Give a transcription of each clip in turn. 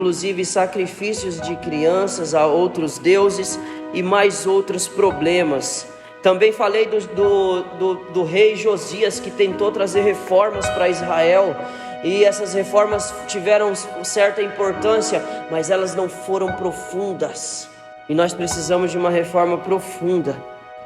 inclusive sacrifícios de crianças a outros deuses e mais outros problemas. Também falei do rei Josias, que tentou trazer reformas para Israel, e essas reformas tiveram certa importância, mas elas não foram profundas, e nós precisamos de uma reforma profunda.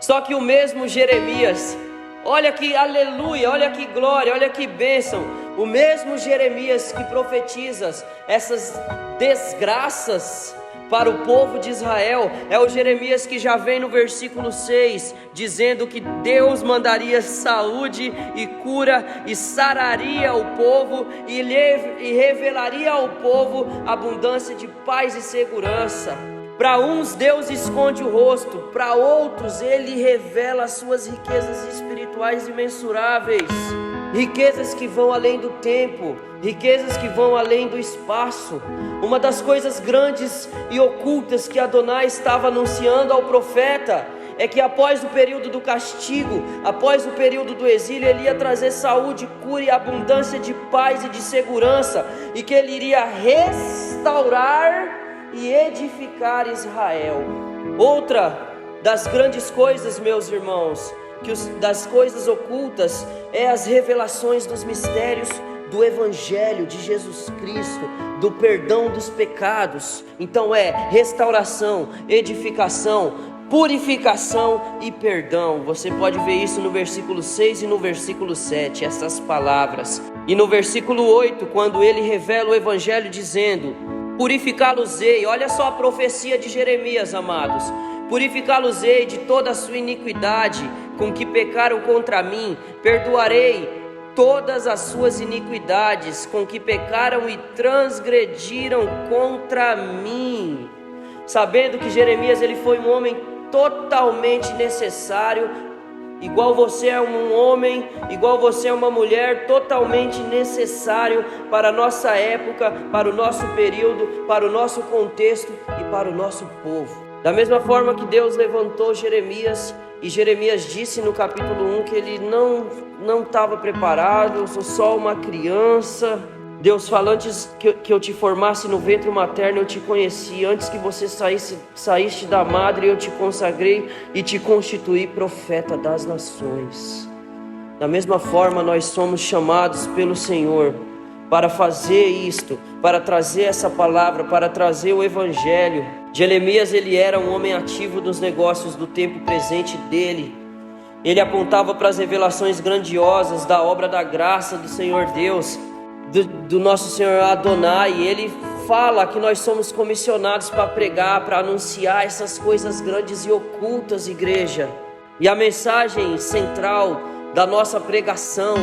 Só que o mesmo Jeremias, olha que aleluia, olha que glória, olha que bênção, o mesmo Jeremias que profetiza essas desgraças para o povo de Israel, é o Jeremias que já vem no versículo 6, dizendo que Deus mandaria saúde e cura, e sararia o povo, e revelaria ao povo abundância de paz e segurança. Para uns Deus esconde o rosto, para outros Ele revela as suas riquezas espirituais imensuráveis, riquezas que vão além do tempo, riquezas que vão além do espaço. Uma das coisas grandes e ocultas que Adonai estava anunciando ao profeta é que após o período do castigo, após o período do exílio, Ele ia trazer saúde, cura e abundância de paz e de segurança, e que Ele iria restaurar e edificar Israel. Outra das grandes coisas, meus irmãos, das coisas ocultas, é as revelações dos mistérios do Evangelho de Jesus Cristo, do perdão dos pecados. Então é restauração, edificação, purificação e perdão. Você pode ver isso no versículo 6 e no versículo 7, essas palavras. E no versículo 8, quando ele revela o Evangelho dizendo: purificá-los-ei. Olha só a profecia de Jeremias, amados. Purificá-los-ei de toda a sua iniquidade com que pecaram contra mim, perdoarei todas as suas iniquidades com que pecaram e transgrediram contra mim. Sabendo que Jeremias ele foi um homem totalmente necessário, igual você é um homem, igual você é uma mulher, totalmente necessário para a nossa época, para o nosso período, para o nosso contexto e para o nosso povo. Da mesma forma que Deus levantou Jeremias, e Jeremias disse no capítulo 1 que ele não estava preparado, eu sou só uma criança. Deus fala: antes que eu te formasse no ventre materno eu te conheci, antes que você saíste da madre eu te consagrei e te constituí profeta das nações. Da mesma forma nós somos chamados pelo Senhor para fazer isto, para trazer essa palavra, para trazer o Evangelho. Jeremias ele era um homem ativo nos negócios do tempo presente dele. Ele apontava para as revelações grandiosas da obra da graça do Senhor Deus, do nosso Senhor Adonai. E ele fala que nós somos comissionados para pregar, para anunciar essas coisas grandes e ocultas, igreja. E a mensagem central da nossa pregação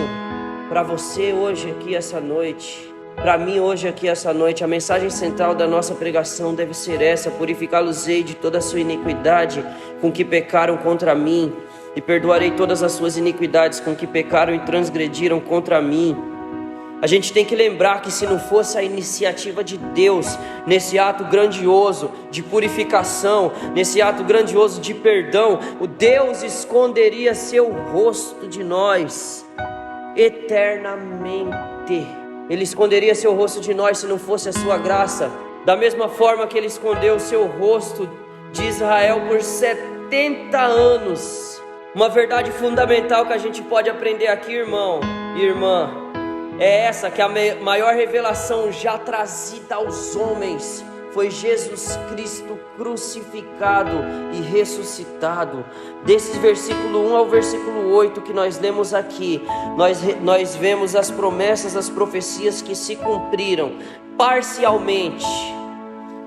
para você hoje aqui essa noite, para mim hoje aqui essa noite, a mensagem central da nossa pregação deve ser essa: purificá-los-ei de toda a sua iniquidade com que pecaram contra mim, e perdoarei todas as suas iniquidades com que pecaram e transgrediram contra mim. A gente tem que lembrar que se não fosse a iniciativa de Deus nesse ato grandioso de purificação, nesse ato grandioso de perdão, o Deus esconderia seu rosto de nós eternamente. Ele esconderia seu rosto de nós se não fosse a sua graça. Da mesma forma que ele escondeu o seu rosto de Israel por 70 anos. Uma verdade fundamental que a gente pode aprender aqui, irmão e irmã, é essa: que a maior revelação já trazida aos homens foi Jesus Cristo crucificado e ressuscitado. Desse versículo 1 ao versículo 8 que nós lemos aqui, nós vemos as promessas, as profecias que se cumpriram parcialmente,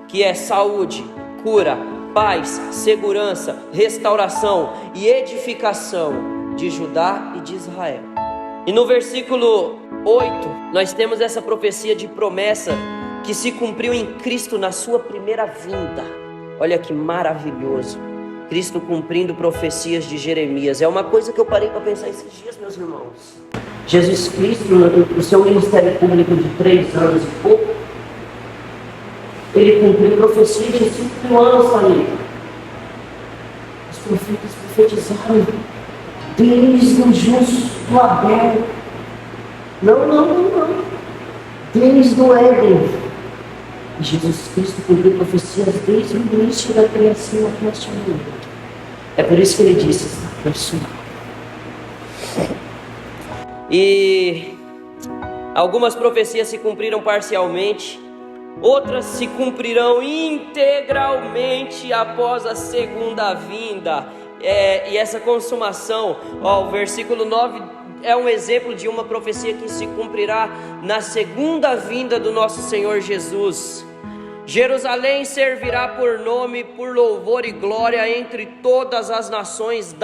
que é saúde, cura, paz, segurança, restauração e edificação de Judá e de Israel. E no versículo 8 nós temos essa profecia de promessa que se cumpriu em Cristo na sua primeira vinda. Olha que maravilhoso, Cristo cumprindo profecias de Jeremias. É uma coisa que eu parei para pensar esses dias, meus irmãos. Jesus Cristo, no seu ministério público de 3 anos e pouco, ele cumpriu profecias de 5 anos ali. Os profetas profetizaram desde o justo Abel. Não. Desde o Éden. E Jesus Cristo cumpriu profecias desde o início da criação até este momento. É por isso que ele disse, está consumado. E algumas profecias se cumpriram parcialmente, outras se cumprirão integralmente após a segunda vinda. E essa consumação, o versículo 9 é um exemplo de uma profecia que se cumprirá na segunda vinda do nosso Senhor Jesus. Jerusalém servirá por nome, por louvor e glória entre todas as nações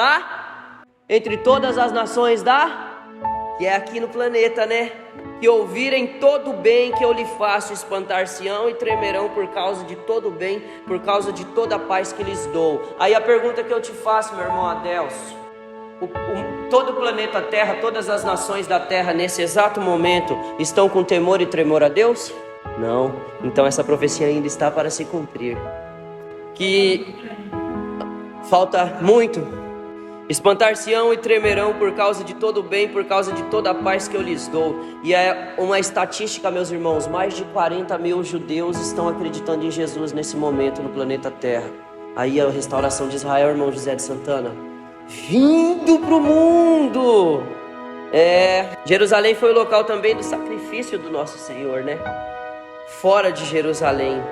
que é aqui no planeta, né? Que ouvirem todo o bem que eu lhe faço, espantar-se-ão e tremerão por causa de todo o bem, por causa de toda a paz que lhes dou. Aí a pergunta que eu te faço, meu irmão Adelso: todo o planeta Terra, todas as nações da Terra nesse exato momento estão com temor e tremor a Deus? Não. Então essa profecia ainda está para se cumprir. Que falta muito. Espantar-se-ão e tremerão por causa de todo o bem, por causa de toda a paz que eu lhes dou. E é uma estatística, meus irmãos, mais de 40 mil judeus estão acreditando em Jesus nesse momento no planeta Terra. Aí a restauração de Israel, irmão José de Santana, vindo para o mundo. Jerusalém foi o local também do sacrifício do nosso Senhor, né? Fora de Jerusalém.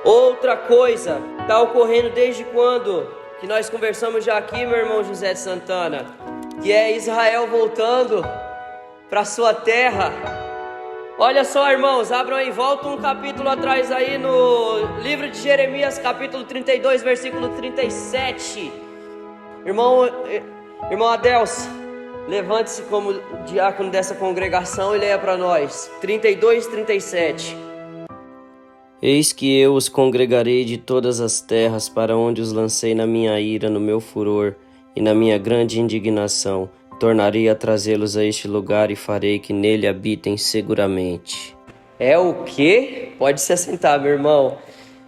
Outra coisa está ocorrendo desde quando? Que nós conversamos já aqui, meu irmão José de Santana, que é Israel voltando para sua terra. Olha só, irmãos, abram aí, volta um capítulo atrás aí no livro de Jeremias, capítulo 32, versículo 37. Irmão Adelso, levante-se como diácono dessa congregação e leia para nós, 32, 37. Eis que eu os congregarei de todas as terras para onde os lancei na minha ira, no meu furor e na minha grande indignação. Tornarei a trazê-los a este lugar e farei que nele habitem seguramente. É o quê? Pode se assentar, meu irmão.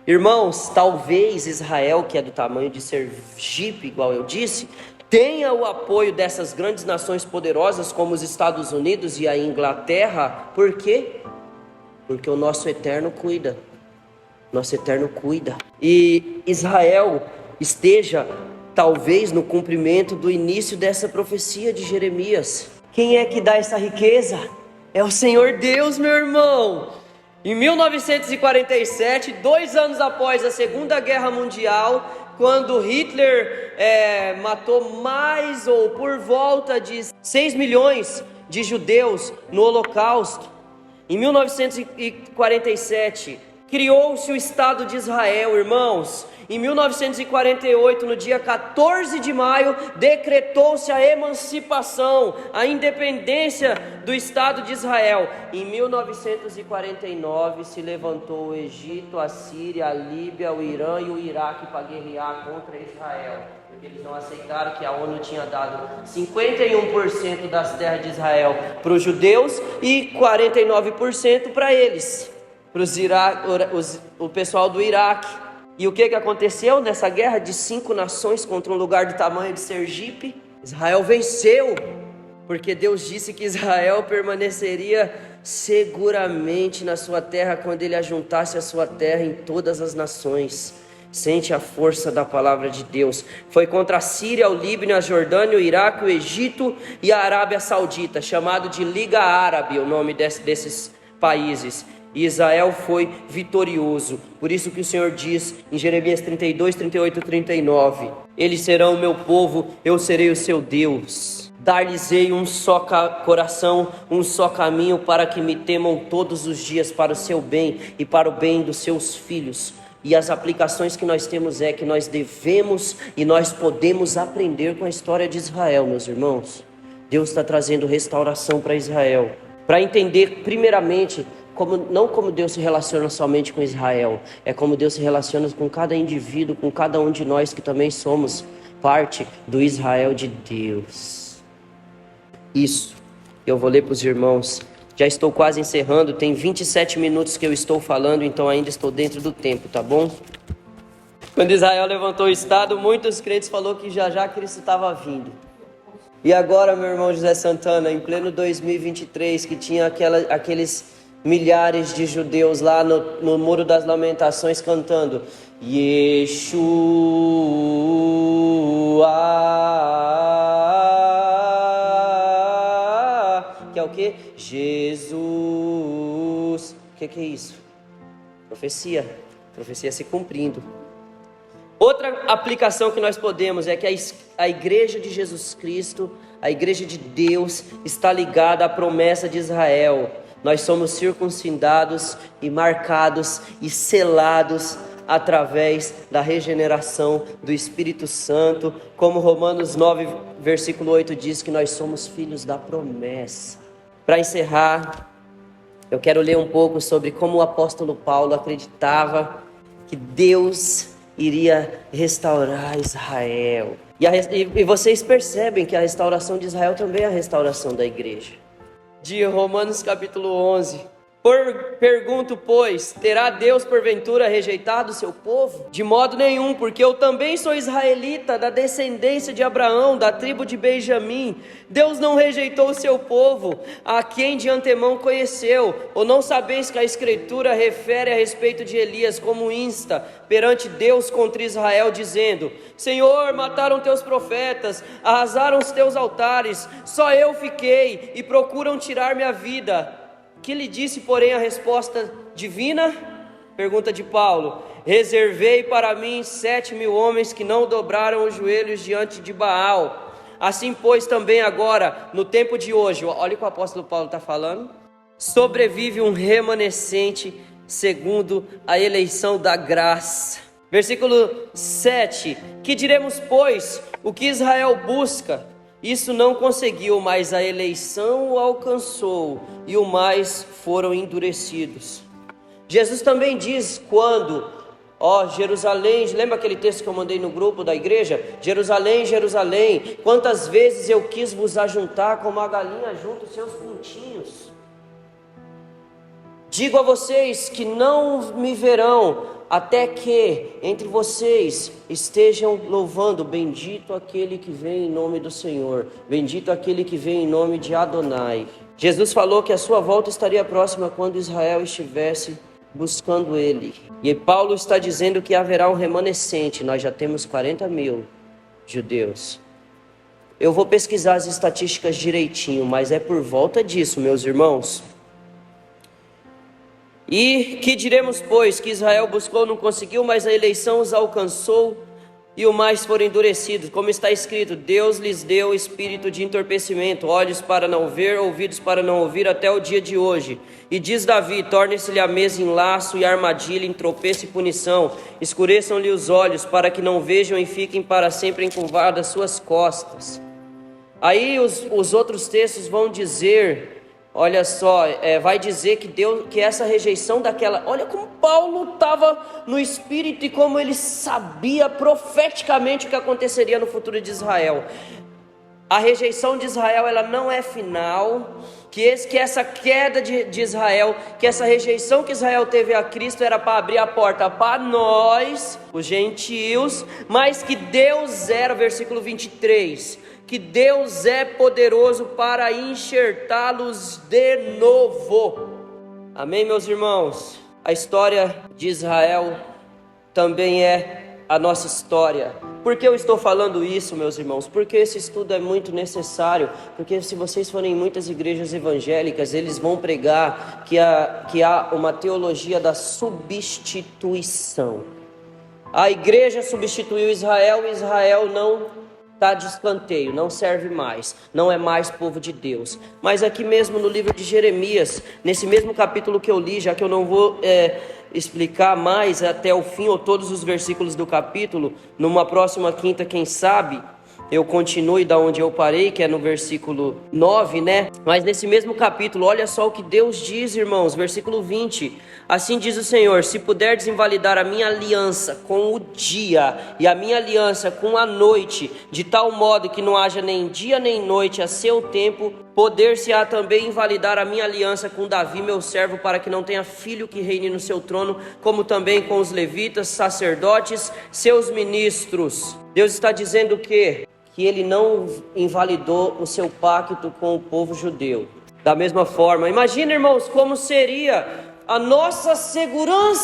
Irmãos, talvez Israel, que é do tamanho de Sergipe, igual eu disse, tenha o apoio dessas grandes nações poderosas como os Estados Unidos e a Inglaterra. Por quê? Porque o nosso Eterno cuida. Nosso Eterno cuida. E Israel esteja talvez no cumprimento do início dessa profecia de Jeremias. Quem é que dá essa riqueza? É o Senhor Deus, meu irmão. Em 1947, 2 anos após a Segunda Guerra Mundial, quando Hitler matou mais ou por volta de 6 milhões de judeus no Holocausto, em 1947 criou-se o Estado de Israel, irmãos. Em 1948, no dia 14 de maio, decretou-se a emancipação, a independência do Estado de Israel. Em 1949, se levantou o Egito, a Síria, a Líbia, o Irã e o Iraque para guerrear contra Israel, porque eles não aceitaram que a ONU tinha dado 51% das terras de Israel para os judeus e 49% para eles, para o pessoal do Iraque. E o que aconteceu nessa guerra de 5 nações contra um lugar do tamanho de Sergipe? Israel venceu, porque Deus disse que Israel permaneceria seguramente na sua terra quando ele ajuntasse a sua terra em todas as nações. Sente a força da palavra de Deus. Foi contra a Síria, o Líbano, a Jordânia, o Iraque, o Egito e a Arábia Saudita, chamado de Liga Árabe, o nome desses países. E Israel foi vitorioso. Por isso que o Senhor diz em Jeremias 32, 38 e 39: eles serão o meu povo, eu serei o seu Deus. Dar-lhes-ei um só coração, um só caminho, para que me temam todos os dias para o seu bem e para o bem dos seus filhos. E as aplicações que nós temos é que nós devemos e nós podemos aprender com a história de Israel, meus irmãos. Deus está trazendo restauração para Israel, para entender primeiramente não como Deus se relaciona somente com Israel, é como Deus se relaciona com cada indivíduo, com cada um de nós que também somos parte do Israel de Deus. Isso, eu vou ler para os irmãos. Já estou quase encerrando, tem 27 minutos que eu estou falando, então ainda estou dentro do tempo, tá bom? Quando Israel levantou o Estado, muitos crentes falaram que já Cristo estava vindo. E agora, meu irmão José Santana, em pleno 2023, que tinha aqueles milhares de judeus lá no Muro das Lamentações cantando Yeshua, que é o que? Jesus. O que é isso? Profecia se cumprindo. Outra aplicação que nós podemos é que a igreja de Jesus Cristo, a igreja de Deus, está ligada à promessa de Israel. Nós somos circuncidados e marcados e selados através da regeneração do Espírito Santo, como Romanos 9, versículo 8 diz que nós somos filhos da promessa. Para encerrar, eu quero ler um pouco sobre como o apóstolo Paulo acreditava que Deus iria restaurar Israel. E vocês percebem que a restauração de Israel também é a restauração da igreja. De Romanos capítulo 11. Pergunto, pois, terá Deus porventura rejeitado o seu povo? De modo nenhum, porque eu também sou israelita, da descendência de Abraão, da tribo de Benjamim. Deus não rejeitou o seu povo, a quem de antemão conheceu. Ou não sabeis que a Escritura refere a respeito de Elias como insta perante Deus contra Israel, dizendo: Senhor, mataram teus profetas, arrasaram os teus altares, só eu fiquei, e procuram tirar minha vida. Que lhe disse, porém, a resposta divina? Pergunta de Paulo: reservei para mim 7.000 homens que não dobraram os joelhos diante de Baal. Assim, pois, também agora, no tempo de hoje, olha o que o apóstolo Paulo está falando, sobrevive um remanescente segundo a eleição da graça. Versículo 7, que diremos, pois, o que Israel busca? Isso não conseguiu, mas a eleição o alcançou, e o mais foram endurecidos. Jesus também diz quando, Jerusalém, lembra aquele texto que eu mandei no grupo da igreja? Jerusalém, Jerusalém, quantas vezes eu quis vos ajuntar como a galinha junta os seus pintinhos. Digo a vocês que não me verão, até que entre vocês estejam louvando, bendito aquele que vem em nome do Senhor, bendito aquele que vem em nome de Adonai. Jesus falou que a sua volta estaria próxima quando Israel estivesse buscando ele. E Paulo está dizendo que haverá um remanescente. Nós já temos 40.000 judeus. Eu vou pesquisar as estatísticas direitinho, mas é por volta disso, meus irmãos. E que diremos, pois, que Israel buscou, não conseguiu, mas a eleição os alcançou, e o mais foram endurecidos. Como está escrito, Deus lhes deu espírito de entorpecimento, olhos para não ver, ouvidos para não ouvir, até o dia de hoje. E diz Davi, torne-se-lhe a mesa em laço e armadilha, em tropeço e punição. Escureçam-lhe os olhos, para que não vejam e fiquem para sempre encurvadas suas costas. Aí os outros textos vão dizer... Olha só, vai dizer que essa rejeição daquela... Olha como Paulo estava no Espírito e como ele sabia profeticamente o que aconteceria no futuro de Israel. A rejeição de Israel, ela não é final, que essa queda de Israel, que essa rejeição que Israel teve a Cristo era para abrir a porta para nós, os gentios, mas que Deus era, versículo 23... que Deus é poderoso para enxertá-los de novo. Amém, meus irmãos? A história de Israel também é a nossa história. Por que eu estou falando isso, meus irmãos? Porque esse estudo é muito necessário. Porque se vocês forem em muitas igrejas evangélicas, eles vão pregar que há uma teologia da substituição. A igreja substituiu Israel e Israel não está de escanteio, não serve mais, não é mais povo de Deus. Mas aqui mesmo no livro de Jeremias, nesse mesmo capítulo que eu li, já que eu não vou explicar mais até o fim ou todos os versículos do capítulo, numa próxima quinta, quem sabe, eu continue da onde eu parei, que é no versículo 9, né? Mas nesse mesmo capítulo, olha só o que Deus diz, irmãos, versículo 20. Assim diz o Senhor, se puderdes invalidar a minha aliança com o dia e a minha aliança com a noite, de tal modo que não haja nem dia nem noite a seu tempo, poder-se-á também invalidar a minha aliança com Davi, meu servo, para que não tenha filho que reine no seu trono, como também com os levitas, sacerdotes, seus ministros. Deus está dizendo que ele não invalidou o seu pacto com o povo judeu. Da mesma forma, imagina, irmãos, como seria a nossa segurança